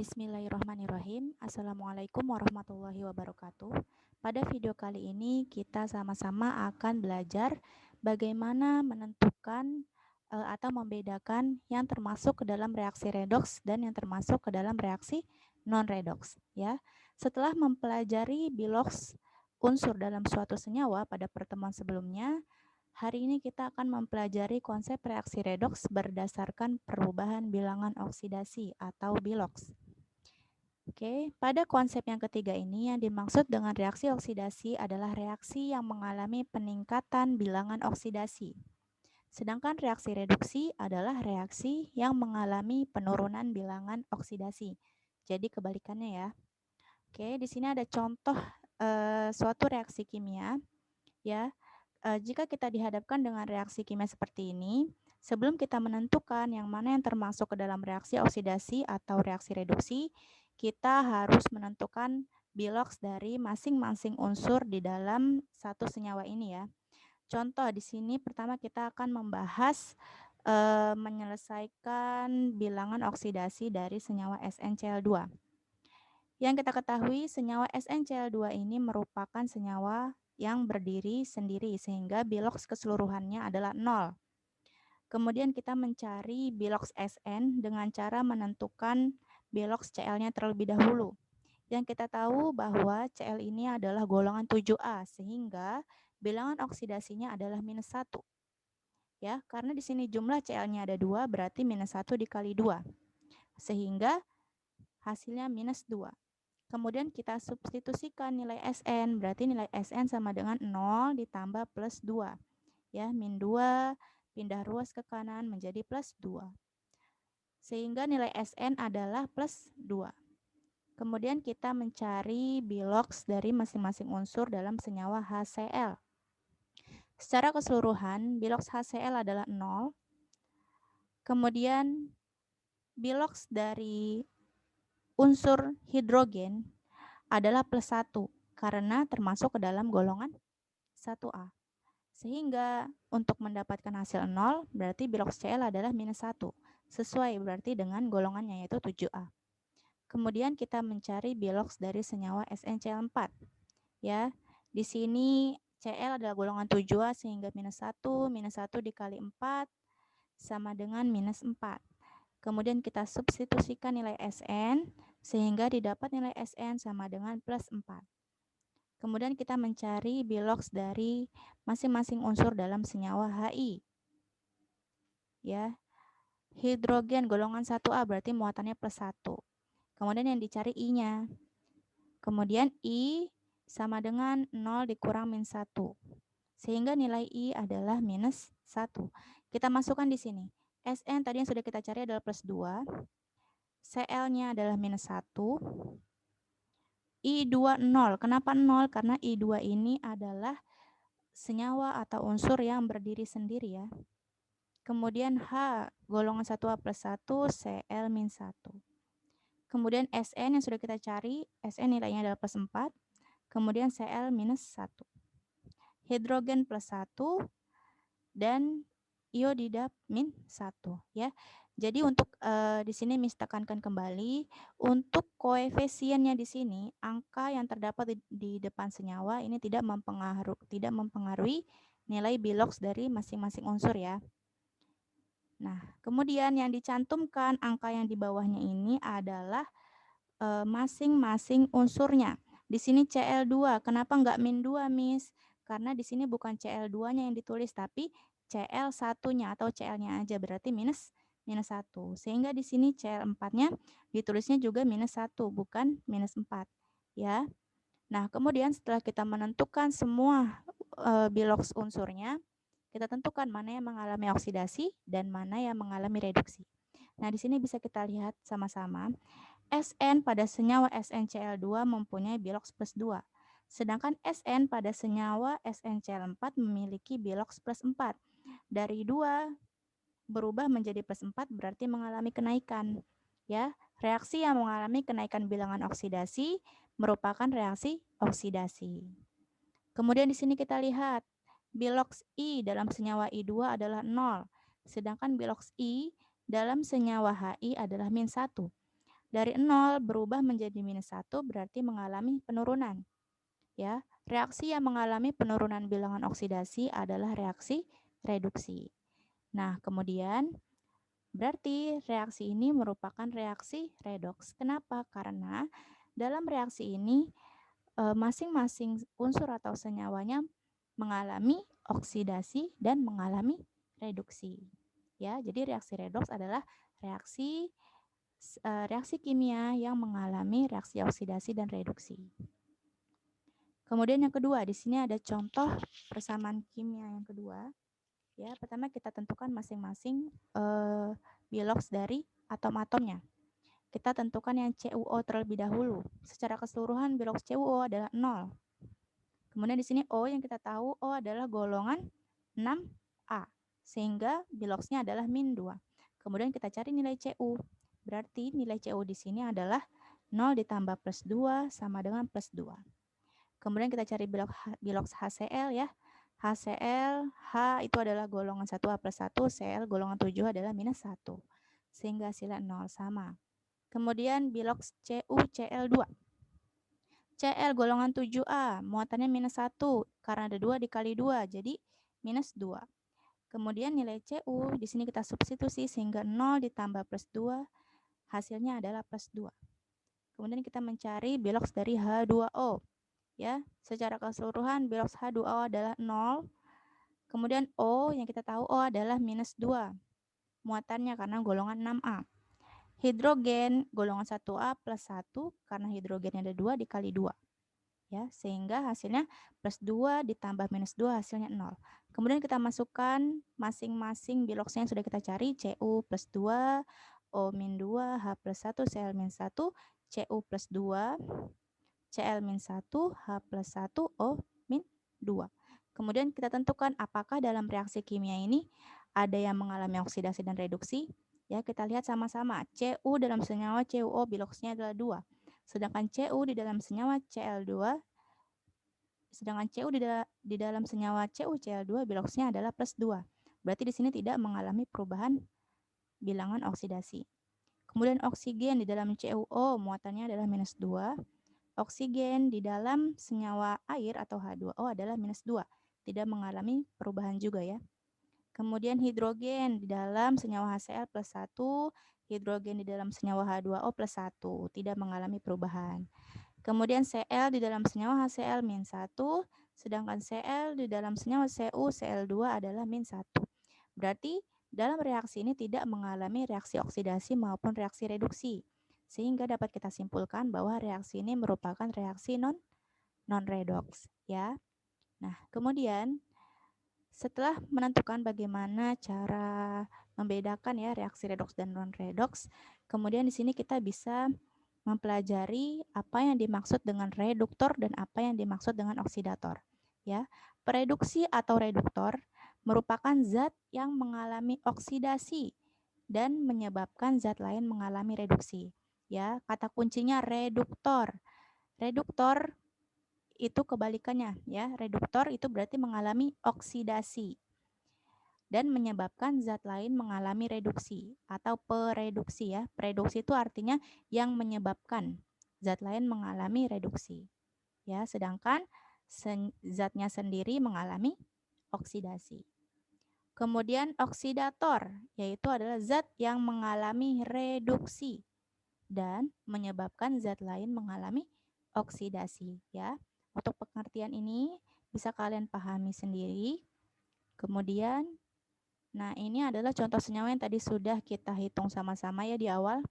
Bismillahirrahmanirrahim. Assalamualaikum warahmatullahi wabarakatuh. Pada video kali ini kita sama-sama akan belajar bagaimana menentukan atau membedakan yang termasuk ke dalam reaksi redoks dan yang termasuk ke dalam reaksi non-redoks. Ya, setelah mempelajari biloks unsur dalam suatu senyawa pada pertemuan sebelumnya, hari ini kita akan mempelajari konsep reaksi redoks berdasarkan perubahan bilangan oksidasi atau biloks. Oke, pada konsep yang ketiga ini yang dimaksud dengan reaksi oksidasi adalah reaksi yang mengalami peningkatan bilangan oksidasi. Sedangkan reaksi reduksi adalah reaksi yang mengalami penurunan bilangan oksidasi. Jadi kebalikannya ya. Oke, di sini ada contoh suatu reaksi kimia ya. Jika kita dihadapkan dengan reaksi kimia seperti ini, sebelum kita menentukan yang mana yang termasuk ke dalam reaksi oksidasi atau reaksi reduksi, kita harus menentukan biloks dari masing-masing unsur di dalam satu senyawa ini ya. Contoh di sini pertama kita akan membahas menyelesaikan bilangan oksidasi dari senyawa SnCl2. Yang kita ketahui senyawa SnCl2 ini merupakan senyawa yang berdiri sendiri sehingga biloks keseluruhannya adalah 0. Kemudian kita mencari biloks Sn dengan cara menentukan biloks Cl-nya terlebih dahulu. Yang kita tahu bahwa Cl ini adalah golongan 7A sehingga bilangan oksidasinya adalah -1. Ya, karena di sini jumlah Cl-nya ada 2 berarti -1 dikali 2. Sehingga hasilnya -2. Kemudian kita substitusikan nilai Sn, berarti nilai Sn sama dengan 0 ditambah plus 2. Ya, min 2 pindah ruas ke kanan menjadi plus 2. Sehingga nilai Sn adalah plus 2. Kemudian kita mencari biloks dari masing-masing unsur dalam senyawa HCl. Secara keseluruhan, biloks HCl adalah 0. Kemudian biloks dari unsur hidrogen adalah plus 1 karena termasuk ke dalam golongan 1A. Sehingga untuk mendapatkan hasil 0 berarti biloks Cl adalah -1. Sesuai berarti dengan golongannya yaitu 7A. Kemudian kita mencari biloks dari senyawa SnCl4. Ya, di sini Cl adalah golongan 7A sehingga -1, -1 dikali 4 sama dengan -4. Kemudian kita substitusikan nilai Sn sehingga didapat nilai Sn sama dengan plus 4. Kemudian kita mencari biloks dari masing-masing unsur dalam senyawa Hi. Ya. Hidrogen golongan 1A berarti muatannya plus 1. Kemudian yang dicari I-nya. Kemudian I sama dengan 0 dikurang -1. Sehingga nilai I adalah -1. Kita masukkan di sini. Sn tadi yang sudah kita cari adalah plus 2. Cl-nya adalah -1. I2 0. Kenapa 0? Karena I2 ini adalah senyawa atau unsur yang berdiri sendiri ya. Kemudian H golongan 1A plus 1, Cl min 1. Kemudian Sn yang sudah kita cari, Sn nilainya adalah plus 4. Kemudian Cl minus 1. Hidrogen plus 1 dan iodida min 1 ya. Jadi untuk di sini Miss tekankan kembali untuk koefisiennya di sini angka yang terdapat di depan senyawa ini tidak mempengaruhi nilai biloks dari masing-masing unsur ya. Nah, kemudian yang dicantumkan angka yang di bawahnya ini adalah masing-masing unsurnya. Di sini Cl2, kenapa enggak min 2, Miss? Karena di sini bukan Cl2-nya yang ditulis, tapi Cl1-nya atau Cl-nya aja, berarti minus 1. Sehingga di sini Cl4-nya ditulisnya juga -1, bukan -4. Ya. Nah, kemudian setelah kita menentukan semua biloks unsurnya, kita tentukan mana yang mengalami oksidasi dan mana yang mengalami reduksi. Nah, di sini bisa kita lihat sama-sama. Sn pada senyawa SnCl2 mempunyai biloks plus 2. Sedangkan Sn pada senyawa SnCl4 memiliki biloks plus 4. Dari 2 berubah menjadi plus 4 berarti mengalami kenaikan. Ya, reaksi yang mengalami kenaikan bilangan oksidasi merupakan reaksi oksidasi. Kemudian di sini kita lihat biloks I dalam senyawa I2 adalah 0. Sedangkan biloks I dalam senyawa Hi adalah -1. Dari 0 berubah menjadi -1 berarti mengalami penurunan. Ya, reaksi yang mengalami penurunan bilangan oksidasi adalah reaksi reduksi. Nah, kemudian berarti reaksi ini merupakan reaksi redoks. Kenapa? Karena dalam reaksi ini masing-masing unsur atau senyawanya mengalami oksidasi dan mengalami reduksi. Ya, jadi reaksi redoks adalah reaksi kimia yang mengalami reaksi oksidasi dan reduksi. Kemudian yang kedua, di sini ada contoh persamaan kimia yang kedua. Ya, pertama kita tentukan masing-masing biloks dari atom-atomnya. Kita tentukan yang CuO terlebih dahulu. Secara keseluruhan biloks CuO adalah 0. Kemudian di sini O yang kita tahu O adalah golongan 6A. Sehingga biloksnya adalah -2. Kemudian kita cari nilai Cu. Berarti nilai Cu di sini adalah 0 ditambah +2 sama dengan +2. Kemudian kita cari biloks HCl ya. HCl, H itu adalah golongan 1A+1, Cl golongan 7 adalah -1. Sehingga hasilnya 0 sama. Kemudian biloks CuCl2. Cl golongan 7A, muatannya -1 karena ada 2 dikali 2, jadi -2. Kemudian nilai Cu di sini kita substitusi sehingga 0 ditambah +2 hasilnya adalah +2. Kemudian kita mencari biloks dari H2O. Ya, secara keseluruhan biloks H2O adalah 0. Kemudian O yang kita tahu O adalah -2. Muatannya karena golongan 6A. Hidrogen golongan 1A+1 karena hidrogennya ada 2 dikali 2. Ya, sehingga hasilnya +2 ditambah -2 hasilnya 0. Kemudian kita masukkan masing-masing biloksnya yang sudah kita cari, Cu +2, O-2, H+1, Cl-1, Cu +2, Cl-1, H+1, O-2. Kemudian kita tentukan apakah dalam reaksi kimia ini ada yang mengalami oksidasi dan reduksi. Ya, kita lihat sama-sama. Cu dalam senyawa CuO biloksnya adalah 2. Sedangkan Cu di dalam senyawa Cl2 di dalam senyawa CuCl2 biloksnya adalah +2. Berarti di sini tidak mengalami perubahan bilangan oksidasi. Kemudian oksigen di dalam CuO muatannya adalah -2. Oksigen di dalam senyawa air atau H2O adalah -2. Tidak mengalami perubahan juga ya. Kemudian hidrogen di dalam senyawa HCl +1, hidrogen di dalam senyawa H2O +1, tidak mengalami perubahan. Kemudian Cl di dalam senyawa HCl-1, sedangkan Cl di dalam senyawa CuCl2 adalah -1. Berarti dalam reaksi ini tidak mengalami reaksi oksidasi maupun reaksi reduksi. Sehingga dapat kita simpulkan bahwa reaksi ini merupakan reaksi non-redoks ya. Nah, kemudian setelah menentukan bagaimana cara membedakan ya reaksi redoks dan non-redoks, kemudian di sini kita bisa mempelajari apa yang dimaksud dengan reduktor dan apa yang dimaksud dengan oksidator. Ya, pereduksi atau reduktor merupakan zat yang mengalami oksidasi dan menyebabkan zat lain mengalami reduksi. Ya, kata kuncinya reduktor. Reduktor itu kebalikannya ya. Reduktor itu berarti mengalami oksidasi dan menyebabkan zat lain mengalami reduksi atau pereduksi ya. Pereduksi itu artinya yang menyebabkan zat lain mengalami reduksi. Ya, sedangkan zatnya sendiri mengalami oksidasi. Kemudian oksidator yaitu adalah zat yang mengalami reduksi dan menyebabkan zat lain mengalami oksidasi ya. Untuk pengertian ini bisa kalian pahami sendiri. Kemudian nah, ini adalah contoh senyawa yang tadi sudah kita hitung sama-sama ya di awal.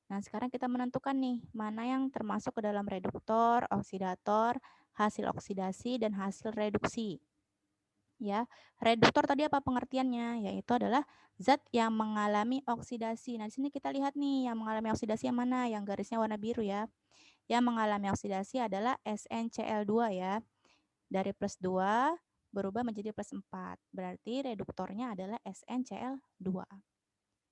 Nah, sekarang kita menentukan nih, mana yang termasuk ke dalam reduktor, oksidator, hasil oksidasi, dan hasil reduksi. Ya, reduktor tadi apa pengertiannya? Yaitu adalah zat yang mengalami oksidasi. Nah, di sini kita lihat nih, yang mengalami oksidasi yang mana? Yang garisnya warna biru ya. Yang mengalami oksidasi adalah SnCl2 ya. Dari +2 berubah menjadi +4. Berarti reduktornya adalah SnCl2.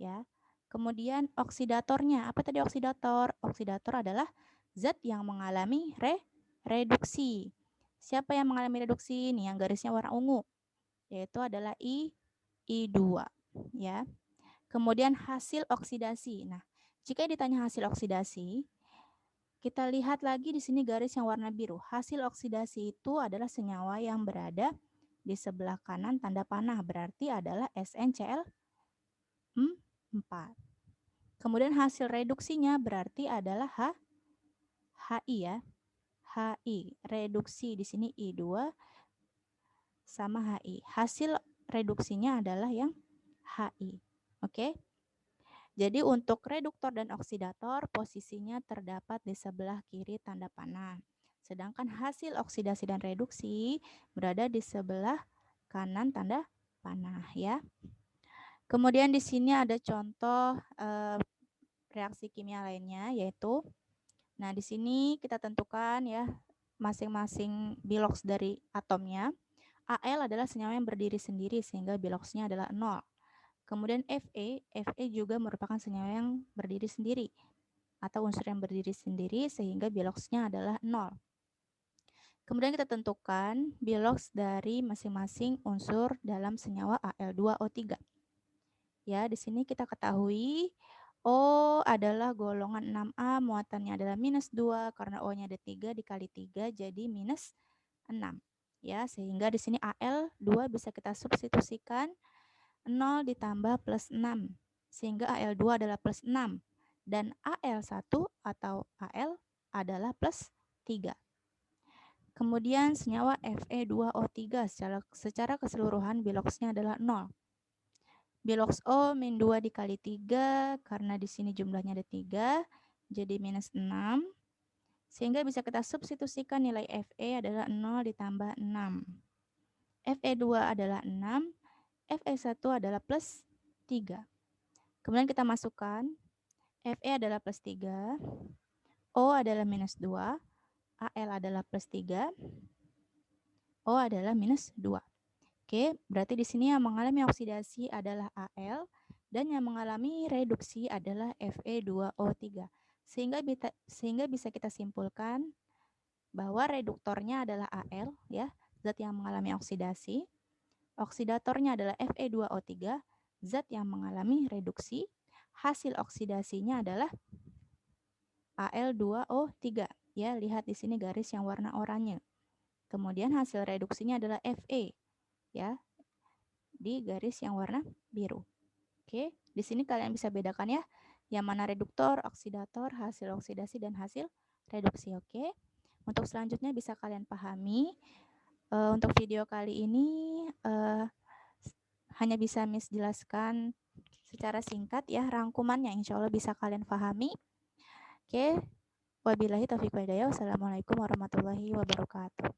Ya. Kemudian oksidatornya, apa tadi oksidator? Oksidator adalah zat yang mengalami reduksi. Siapa yang mengalami reduksi? Nih yang garisnya warna ungu. Yaitu adalah I2, ya. Kemudian hasil oksidasi. Nah, Jika ditanya hasil oksidasi, kita lihat lagi di sini garis yang warna biru. Hasil oksidasi itu adalah senyawa yang berada di sebelah kanan tanda panah, berarti adalah SnCl4. Kemudian hasil reduksinya berarti adalah HI ya. HI, reduksi di sini I2 sama HI. Hasil reduksinya adalah yang HI. Oke? Jadi untuk reduktor dan oksidator posisinya terdapat di sebelah kiri tanda panah. Sedangkan hasil oksidasi dan reduksi berada di sebelah kanan tanda panah ya. Kemudian di sini ada contoh reaksi kimia lainnya yaitu, nah di sini kita tentukan ya masing-masing biloks dari atomnya. Al adalah senyawa yang berdiri sendiri sehingga biloksnya adalah 0. Kemudian Fe juga merupakan senyawa yang berdiri sendiri atau unsur yang berdiri sendiri sehingga biloksnya adalah 0. Kemudian kita tentukan biloks dari masing-masing unsur dalam senyawa Al2O3. Ya, di sini kita ketahui O adalah golongan 6A, muatannya adalah -2 karena O-nya ada 3 dikali 3 jadi -6. Ya, sehingga di sini Al2 bisa kita substitusikan 0 ditambah plus 6 sehingga Al2 adalah plus 6 dan Al1 atau Al adalah plus 3. Kemudian senyawa Fe2O3 secara keseluruhan biloksnya adalah 0. Biloks O min 2 dikali 3 karena di sini jumlahnya ada 3 jadi -6 sehingga bisa kita substitusikan nilai Fe adalah 0 ditambah 6. Fe2 adalah 6, Fe1 adalah plus 3. Kemudian kita masukkan Fe adalah plus 3, O adalah -2, Al adalah plus 3, O adalah -2. Oke, berarti di sini yang mengalami oksidasi adalah Al dan yang mengalami reduksi adalah Fe2O3. Sehingga bisa kita simpulkan bahwa reduktornya adalah Al ya, zat yang mengalami oksidasi. Oksidatornya adalah Fe2O3, zat yang mengalami reduksi. Hasil oksidasinya adalah Al2O3. Ya, lihat di sini garis yang warna oranye. Kemudian hasil reduksinya adalah Fe. Ya, di garis yang warna biru. Oke, di sini kalian bisa bedakan ya, yang mana reduktor, oksidator, hasil oksidasi, dan hasil reduksi. Oke, untuk selanjutnya bisa kalian pahami. Untuk video kali ini hanya bisa Miss jelaskan secara singkat ya rangkumannya, insya Allah bisa kalian pahami. Oke, wabillahi taufiq wal hidayah. Wassalamualaikum warahmatullahi wabarakatuh.